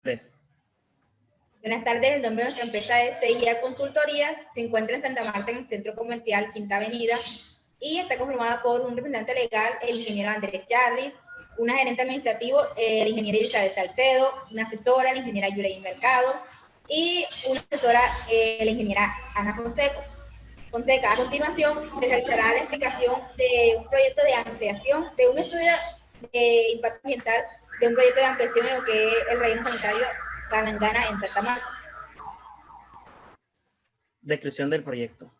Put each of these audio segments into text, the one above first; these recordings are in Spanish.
3. Buenas tardes, el nombre de nuestra empresa es CIA Consultorías, se encuentra en Santa Marta, en el Centro Comercial Quinta Avenida, y está conformada por un representante legal, el ingeniero Andrés Charlis, una gerente administrativo, el ingeniero Isabel Salcedo, una asesora, la ingeniera Yurey Mercado, y una asesora, la ingeniera Ana Fonseca. A continuación, se realizará la explicación de un proyecto de ampliación, de un estudio de impacto ambiental, de un proyecto de ampliación en lo que es el relleno sanitario Palangana en Santa Marta. Descripción del proyecto.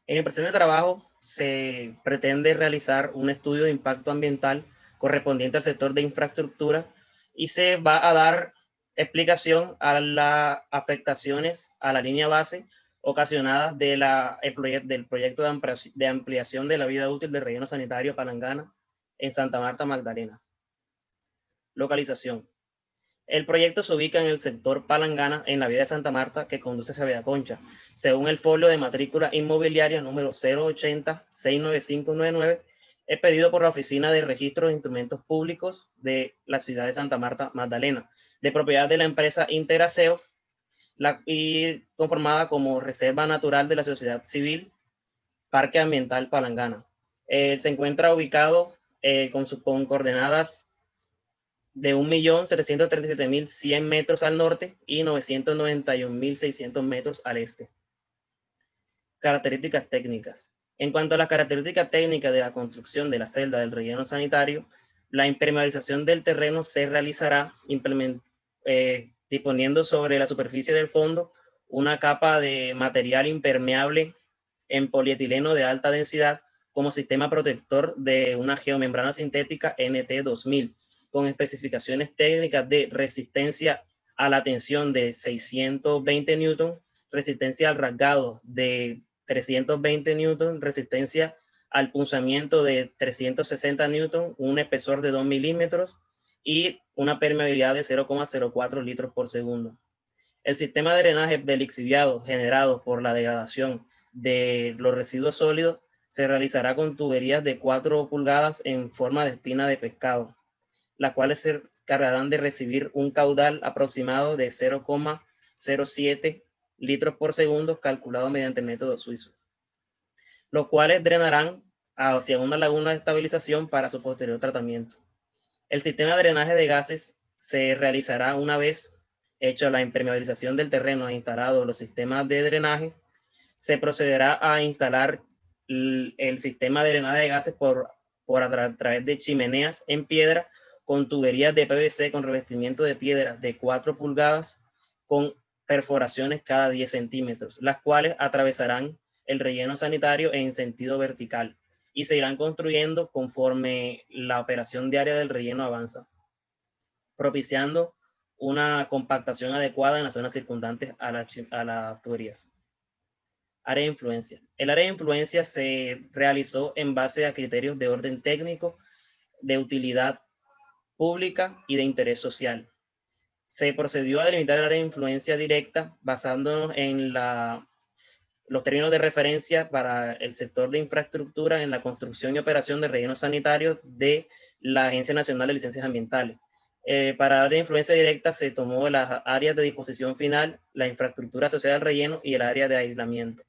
En el presente trabajo se pretende realizar un estudio de impacto ambiental correspondiente al sector de infraestructura y se va a dar explicación a las afectaciones a la línea base ocasionadas del proyecto de ampliación de la vida útil del relleno sanitario Palangana en Santa Marta, Magdalena. Localización. El proyecto se ubica en el sector Palangana, en la vía de Santa Marta, que conduce hacia Villaconcha, según el folio de matrícula inmobiliaria número 080-69599, expedido por la Oficina de Registro de Instrumentos Públicos de la ciudad de Santa Marta, Magdalena, de propiedad de la empresa Interaseo, y conformada como Reserva Natural de la Sociedad Civil, Parque Ambiental Palangana. Se encuentra ubicado con coordenadas de 1.737.100 metros al norte y 991.600 metros al este. Características técnicas. En cuanto a las características técnicas de la construcción de la celda del relleno sanitario, la impermeabilización del terreno se realizará disponiendo sobre la superficie del fondo una capa de material impermeable en polietileno de alta densidad como sistema protector de una geomembrana sintética NT2000 con especificaciones técnicas de resistencia a la tensión de 620 newton, resistencia al rasgado de 320 newton, resistencia al punzamiento de 360 newton, un espesor de 2 milímetros y una permeabilidad de 0,04 litros por segundo. El sistema de drenaje del lixiviado generado por la degradación de los residuos sólidos se realizará con tuberías de 4 pulgadas en forma de espina de pescado, las cuales se encargarán de recibir un caudal aproximado de 0,07 litros por segundo calculado mediante el método suizo, los cuales drenarán hacia una laguna de estabilización para su posterior tratamiento. El sistema de drenaje de gases se realizará una vez hecha la impermeabilización del terreno e instalados los sistemas de drenaje. Se procederá a instalar el sistema de drenaje de gases a través de chimeneas en piedra con tuberías de PVC con revestimiento de piedra de 4 pulgadas con perforaciones cada 10 centímetros, las cuales atravesarán el relleno sanitario en sentido vertical y se irán construyendo conforme la operación diaria del relleno avanza, propiciando una compactación adecuada en las zonas circundantes a las tuberías. Área de influencia. El área de influencia se realizó en base a criterios de orden técnico, de utilidad pública y de interés social. Se procedió a delimitar el área de influencia directa basándonos en los términos de referencia para el sector de infraestructura en la construcción y operación de rellenos sanitarios de la Agencia Nacional de Licencias Ambientales. Para área de influencia directa se tomó las áreas de disposición final, la infraestructura asociada al relleno y el área de aislamiento.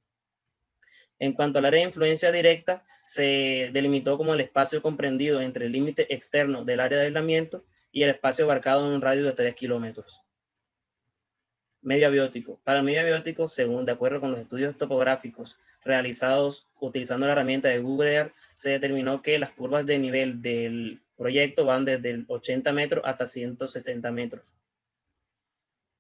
En cuanto al área de influencia directa, se delimitó como el espacio comprendido entre el límite externo del área de aislamiento y el espacio abarcado en un radio de 3 kilómetros. Medio abiótico. Para el medio abiótico, según de acuerdo con los estudios topográficos realizados utilizando la herramienta de Google Earth, se determinó que las curvas de nivel del proyecto van desde 80 metros hasta 160 metros.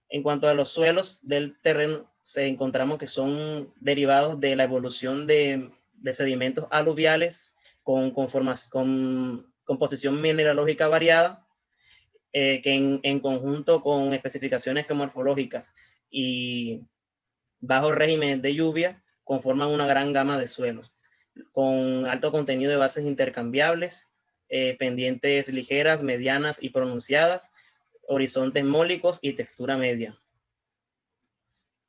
En cuanto a los suelos del terreno, encontramos que son derivados de la evolución de sedimentos aluviales con composición mineralógica variada, que en conjunto con especificaciones geomorfológicas y bajos regímenes de lluvia conforman una gran gama de suelos, con alto contenido de bases intercambiables, pendientes ligeras, medianas y pronunciadas, horizontes mólicos y textura media.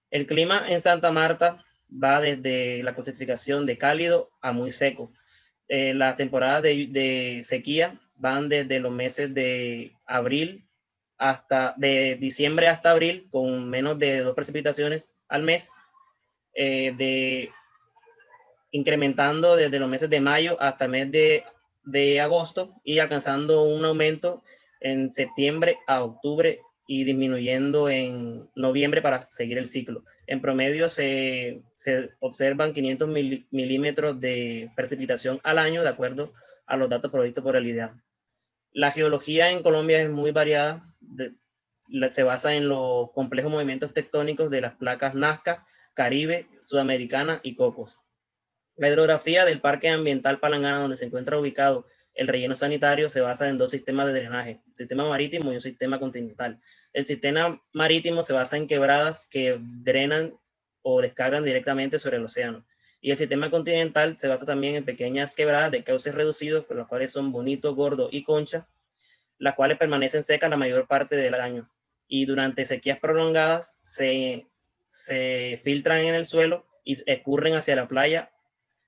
El clima en Santa Marta va desde la clasificación de cálido a muy seco. Las temporadas de sequía van desde los meses de abril de diciembre hasta abril, con menos de 2 precipitaciones al mes, incrementando desde los meses de mayo hasta el mes de agosto y alcanzando un aumento en septiembre a octubre y disminuyendo en noviembre para seguir el ciclo. En promedio se observan 500 milímetros de precipitación al año, de acuerdo a los datos provistos por el IDEAM. La geología en Colombia es muy variada, se basa en los complejos movimientos tectónicos de las placas Nazca, Caribe, Sudamericana y Cocos. La hidrografía del Parque Ambiental Palangana, donde se encuentra ubicado el relleno sanitario, se basa en 2 sistemas de drenaje, un sistema marítimo y un sistema continental. El sistema marítimo se basa en quebradas que drenan o descargan directamente sobre el océano. Y el sistema continental se basa también en pequeñas quebradas de cauces reducidos, los cuales son Bonito, Gordo y Concha, las cuales permanecen secas la mayor parte del año. Y durante sequías prolongadas se filtran en el suelo y escurren hacia la playa,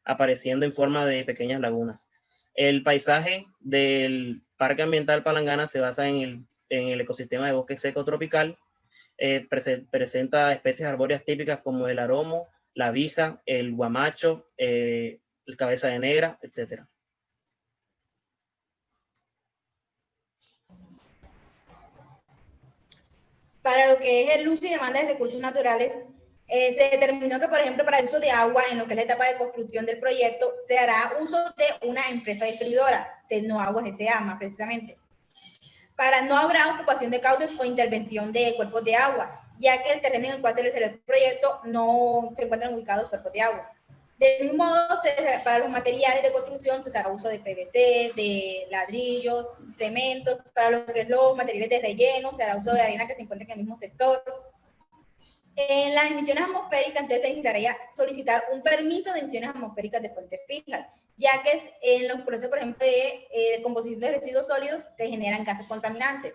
apareciendo en forma de pequeñas lagunas. El paisaje del Parque Ambiental Palangana se basa en el ecosistema de bosque seco tropical. Presenta especies arbóreas típicas como el aromo, la vija, el guamacho, el cabeza de negra, etc. Para lo que es el uso y demanda de recursos naturales, se determinó que, por ejemplo, para el uso de agua, en lo que es la etapa de construcción del proyecto, se hará uso de una empresa distribuidora, Tecnoaguas S.A. más precisamente. Para no habrá ocupación de cauces o intervención de cuerpos de agua, ya que el terreno en el cual se realizará el proyecto no se encuentran ubicados cuerpos de agua. De mismo modo, para los materiales de construcción se hará uso de PVC, de ladrillos, cementos. Para lo que es los materiales de relleno, se hará uso de arena que se encuentra en el mismo sector. En las emisiones atmosféricas, entonces se necesitaría solicitar un permiso de emisiones atmosféricas de fuentes fijas, ya que en los procesos, por ejemplo, de composición de residuos sólidos, se generan gases contaminantes.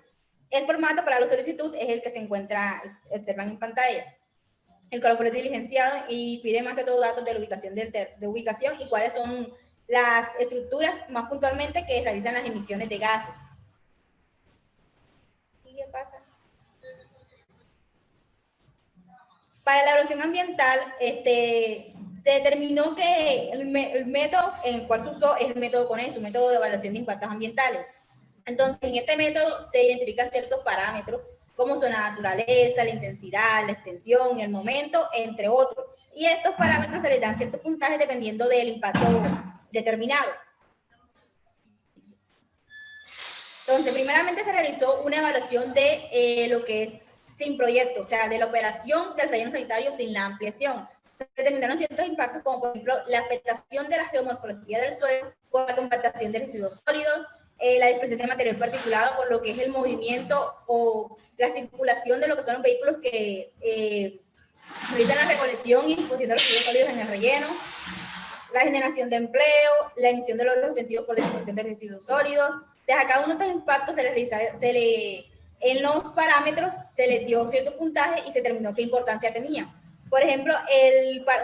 El formato para la solicitud es el que se encuentra, observan en pantalla, el cual fue diligenciado y pide más que todo datos de la ubicación, de ubicación y cuáles son las estructuras más puntualmente que realizan las emisiones de gases. ¿Y qué pasa? Para la evaluación ambiental, se determinó que el método en el cual se usó es el método CONES, un método de evaluación de impactos ambientales. Entonces, en este método se identifican ciertos parámetros, como son la naturaleza, la intensidad, la extensión, el momento, entre otros. Y estos parámetros se les dan ciertos puntajes dependiendo del impacto determinado. Entonces, primeramente se realizó una evaluación de lo que es sin proyecto, o sea, de la operación del relleno sanitario sin la ampliación. Se determinaron ciertos impactos, como por ejemplo la afectación de la geomorfología del suelo por la compactación de residuos sólidos, la dispersión de material particulado por lo que es el movimiento o la circulación de lo que son los vehículos que realizan la recolección y disposición de los residuos sólidos en el relleno, la generación de empleo, la emisión de los ofensivos por disposición de residuos sólidos. Desde a cada uno de estos impactos en los parámetros se les dio cierto puntaje y se determinó qué importancia tenía. Por ejemplo,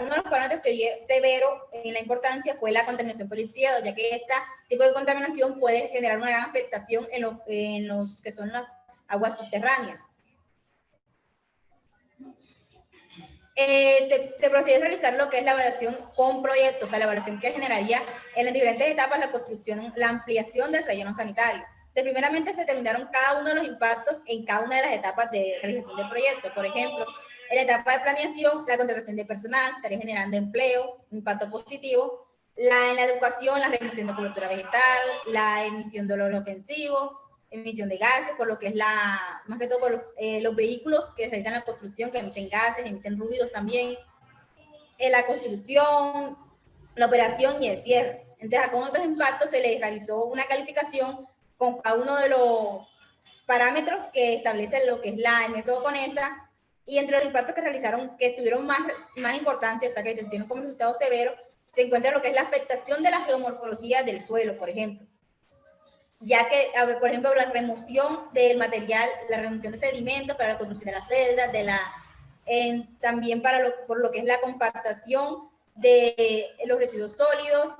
uno de los parámetros que dio severo en la importancia fue la contaminación por lixiviados, ya que este tipo de contaminación puede generar una gran afectación en los que son las aguas subterráneas. Se procede a realizar lo que es la evaluación con proyectos, o sea, la evaluación que generaría en las diferentes etapas la construcción, la ampliación del relleno sanitario. Entonces, primeramente se determinaron cada uno de los impactos en cada una de las etapas de realización del proyecto. Por ejemplo, en la etapa de planeación, la contratación de personal, estaría generando empleo, impacto positivo. En la educación, la reducción de cobertura vegetal, la emisión de olor ofensivo, emisión de gases, por lo que es más que todo por los vehículos que realizan la construcción, que emiten gases, emiten ruidos también, la construcción, la operación y el cierre. Entonces, a cada uno de estos impactos se les realizó una calificación con cada uno de los parámetros que establece lo que es el método CONESA, y entre los impactos que realizaron, que tuvieron más importancia, o sea, que tuvieron como resultado severo, se encuentra lo que es la afectación de la geomorfología del suelo, por ejemplo, ya que, por ejemplo, la remoción del material, la remoción de sedimentos para la construcción de las celdas, también por lo que es la compactación de los residuos sólidos.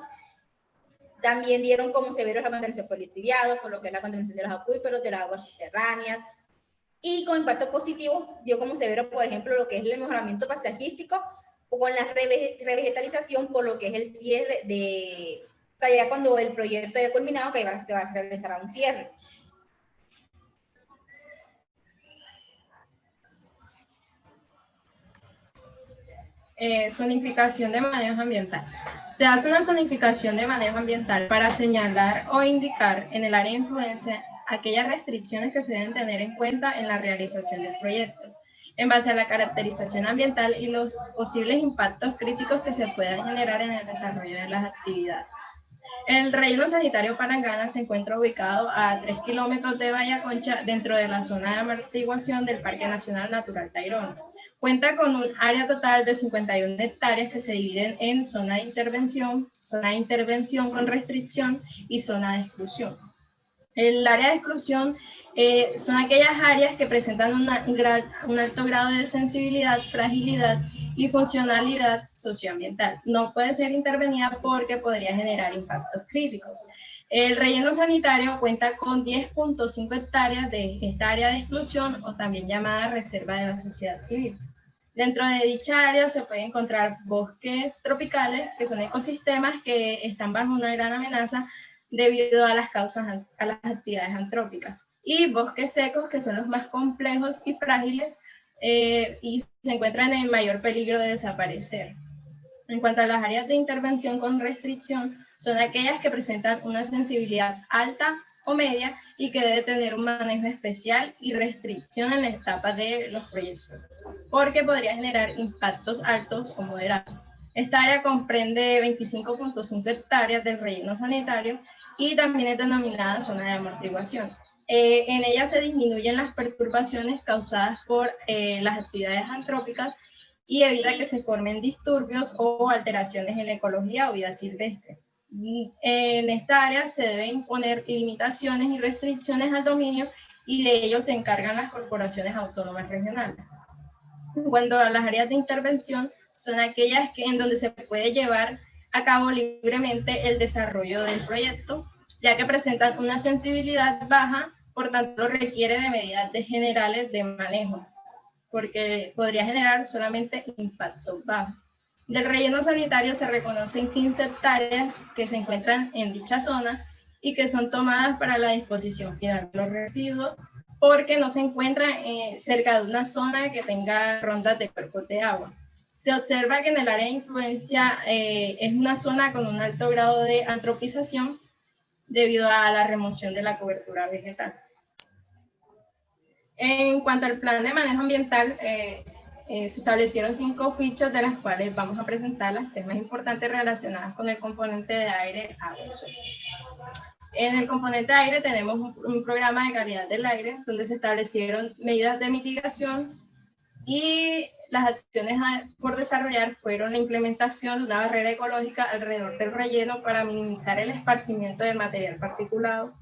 También dieron como severos la contaminación por lixiviados, por lo que es la contaminación de los acuíferos, de las aguas subterráneas, y con impacto positivo dio como severo, por ejemplo, lo que es el mejoramiento paisajístico o con la revegetalización por lo que es el cierre de, o sea, ya cuando el proyecto haya culminado, que se va a realizar un cierre. Zonificación de manejo ambiental. Se hace una zonificación de manejo ambiental para señalar o indicar en el área de influencia aquellas restricciones que se deben tener en cuenta en la realización del proyecto, en base a la caracterización ambiental y los posibles impactos críticos que se puedan generar en el desarrollo de las actividades. El relleno sanitario Palangana se encuentra ubicado a 3 kilómetros de Vallaconcha dentro de la zona de amortiguación del Parque Nacional Natural Tayrona. Cuenta con un área total de 51 hectáreas que se dividen en zona de intervención con restricción y zona de exclusión. El área de exclusión son aquellas áreas que presentan un alto grado de sensibilidad, fragilidad y funcionalidad socioambiental. No puede ser intervenida porque podría generar impactos críticos. El relleno sanitario cuenta con 10.5 hectáreas de esta área de exclusión, o también llamada reserva de la sociedad civil. Dentro de dicha área se pueden encontrar bosques tropicales, que son ecosistemas que están bajo una gran amenaza debido a las causas, a las actividades antrópicas, y bosques secos, que son los más complejos y frágiles y se encuentran en mayor peligro de desaparecer. En cuanto a las áreas de intervención con restricción, son aquellas que presentan una sensibilidad alta o media y que debe tener un manejo especial y restricción en la etapa de los proyectos, porque podría generar impactos altos o moderados. Esta área comprende 25.5 hectáreas del relleno sanitario y también es denominada zona de amortiguación. En ella se disminuyen las perturbaciones causadas por las actividades antrópicas y evita que se formen disturbios o alteraciones en la ecología o vida silvestre. En esta área se deben imponer limitaciones y restricciones al dominio, y de ello se encargan las corporaciones autónomas regionales. En cuanto a las áreas de intervención, son aquellas en donde se puede llevar a cabo libremente el desarrollo del proyecto, ya que presentan una sensibilidad baja, por tanto requiere de medidas generales de manejo, porque podría generar solamente impacto bajo. Del relleno sanitario se reconocen 15 hectáreas que se encuentran en dicha zona y que son tomadas para la disposición final de los residuos, porque no se encuentra cerca de una zona que tenga rondas de cuerpos de agua. Se observa que en el área de influencia es una zona con un alto grado de antropización debido a la remoción de la cobertura vegetal. En cuanto al plan de manejo ambiental, se establecieron 5 fichas, de las cuales vamos a presentar las temas importantes relacionadas con el componente de aire, agua y suelo. En el componente de aire tenemos un programa de calidad del aire, donde se establecieron medidas de mitigación, y las acciones por desarrollar fueron la implementación de una barrera ecológica alrededor del relleno para minimizar el esparcimiento del material particulado,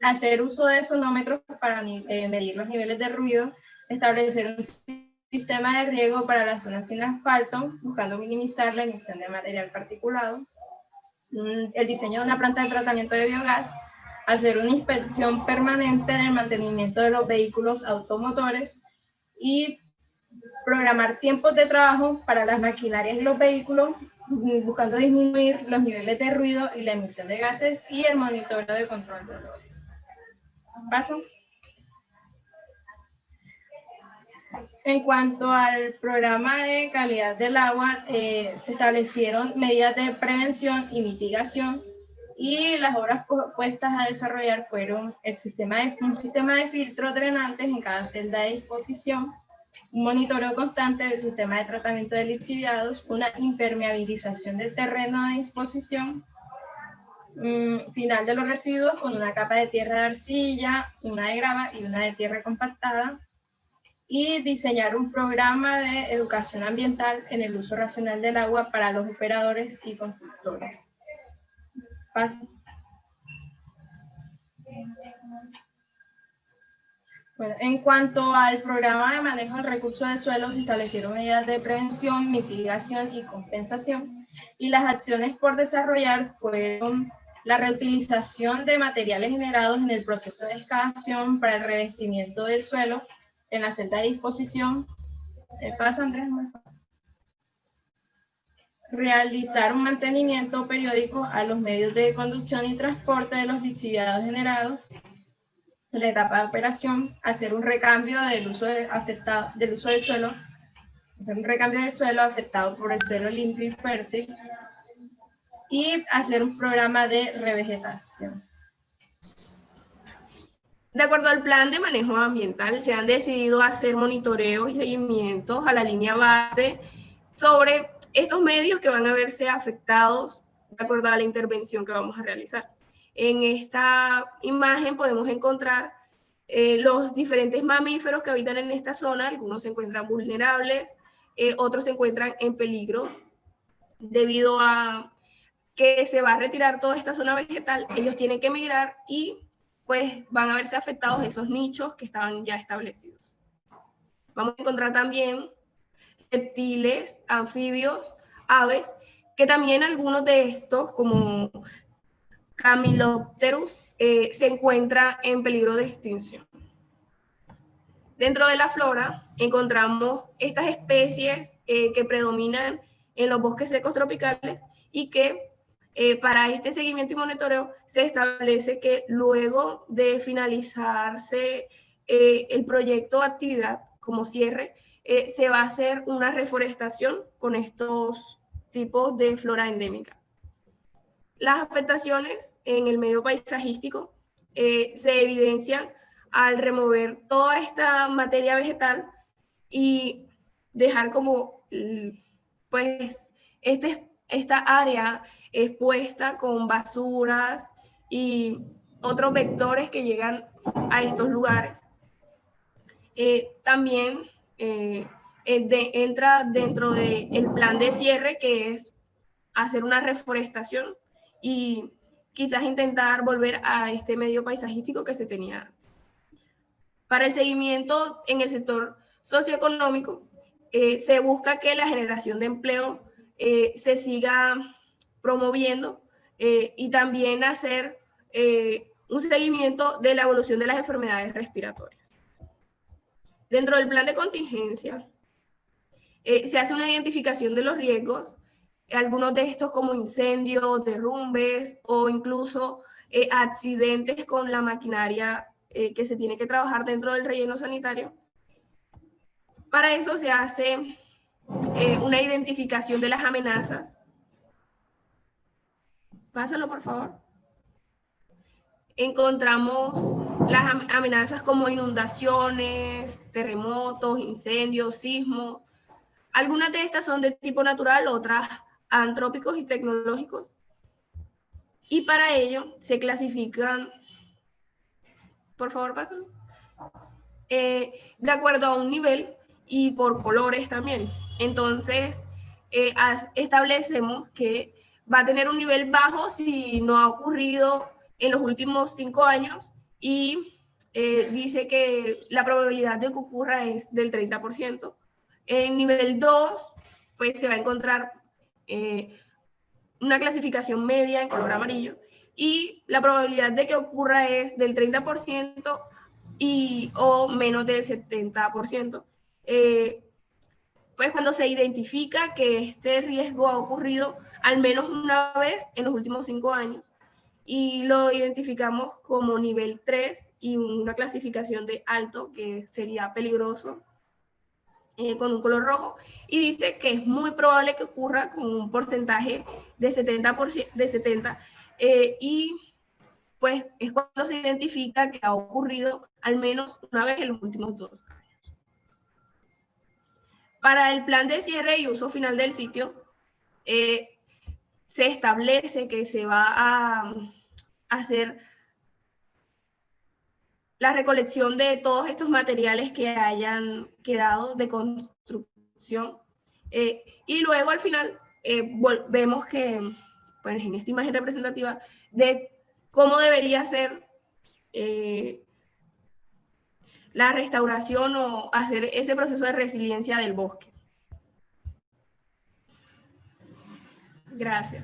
hacer uso de sonómetros para medir los niveles de ruido, establecer un sistema de riego para las zonas sin asfalto, buscando minimizar la emisión de material particulado, el diseño de una planta de tratamiento de biogás, hacer una inspección permanente del mantenimiento de los vehículos automotores y programar tiempos de trabajo para las maquinarias y los vehículos, buscando disminuir los niveles de ruido y la emisión de gases, y el monitoreo de control de olores. Paso. En cuanto al programa de calidad del agua, se establecieron medidas de prevención y mitigación, y las obras puestas a desarrollar fueron un sistema de filtros drenantes en cada celda de disposición, un monitoreo constante del sistema de tratamiento de lixiviados, una impermeabilización del terreno de disposición final de los residuos con una capa de tierra de arcilla, una de grava y una de tierra compactada, y diseñar un programa de educación ambiental en el uso racional del agua para los operadores y constructores. Paso. Bueno, en cuanto al programa de manejo del recurso de suelo, se establecieron medidas de prevención, mitigación y compensación, y las acciones por desarrollar fueron la reutilización de materiales generados en el proceso de excavación para el revestimiento del suelo en la celda de disposición. ¿Pasa, Andrés? Realizar un mantenimiento periódico a los medios de conducción y transporte de los lixiviados generados en la etapa de operación, hacer un recambio del uso del suelo, hacer un recambio del suelo afectado por el suelo limpio y fértil, y hacer un programa de revegetación. De acuerdo al plan de manejo ambiental, se han decidido hacer monitoreos y seguimientos a la línea base sobre estos medios que van a verse afectados de acuerdo a la intervención que vamos a realizar. En esta imagen podemos encontrar los diferentes mamíferos que habitan en esta zona. Algunos se encuentran vulnerables, otros se encuentran en peligro debido a que se va a retirar toda esta zona vegetal. Ellos tienen que migrar y pues van a verse afectados esos nichos que estaban ya establecidos. Vamos a encontrar también reptiles, anfibios, aves, que también algunos de estos, como Camilopterus, se encuentran en peligro de extinción. Dentro de la flora encontramos estas especies que predominan en los bosques secos tropicales y que para este seguimiento y monitoreo se establece que luego de finalizarse el proyecto de actividad como cierre, se va a hacer una reforestación con estos tipos de flora endémica. Las afectaciones en el medio paisajístico se evidencian al remover toda esta materia vegetal y dejar como pues esta área expuesta con basuras y otros vectores que llegan a estos lugares. También entra dentro del plan de cierre, que es hacer una reforestación y quizás intentar volver a este medio paisajístico que se tenía antes. Para el seguimiento en el sector socioeconómico, se busca que la generación de empleo se siga promoviendo y también hacer un seguimiento de la evolución de las enfermedades respiratorias. Dentro del plan de contingencia, se hace una identificación de los riesgos, algunos de estos como incendios, derrumbes o incluso accidentes con la maquinaria que se tiene que trabajar dentro del relleno sanitario. Para eso se hace una identificación de las amenazas. Pásalo, por favor. Encontramos las amenazas como inundaciones, terremotos, incendios, sismos. Algunas de estas son de tipo natural, otras antrópicos y tecnológicos. Y para ello se clasifican, por favor, pásalo, de acuerdo a un nivel y por colores también. Entonces, establecemos que va a tener un nivel bajo si no ha ocurrido en los últimos 5 años y dice que la probabilidad de que ocurra es del 30%. En nivel 2, pues se va a encontrar una clasificación media en color amarillo y la probabilidad de que ocurra es del 30% o menos del 70%. Pues cuando se identifica que este riesgo ha ocurrido al menos una vez en los últimos 5 años y lo identificamos como nivel 3 y una clasificación de alto, que sería peligroso, con un color rojo, y dice que es muy probable que ocurra con un porcentaje de 70%, y pues es cuando se identifica que ha ocurrido al menos una vez en los últimos 2 años. Para el plan de cierre y uso final del sitio, se establece que se va a hacer la recolección de todos estos materiales que hayan quedado de construcción. Y luego al final vemos que, pues en esta imagen representativa, de cómo debería ser la restauración o hacer ese proceso de resiliencia del bosque. Gracias.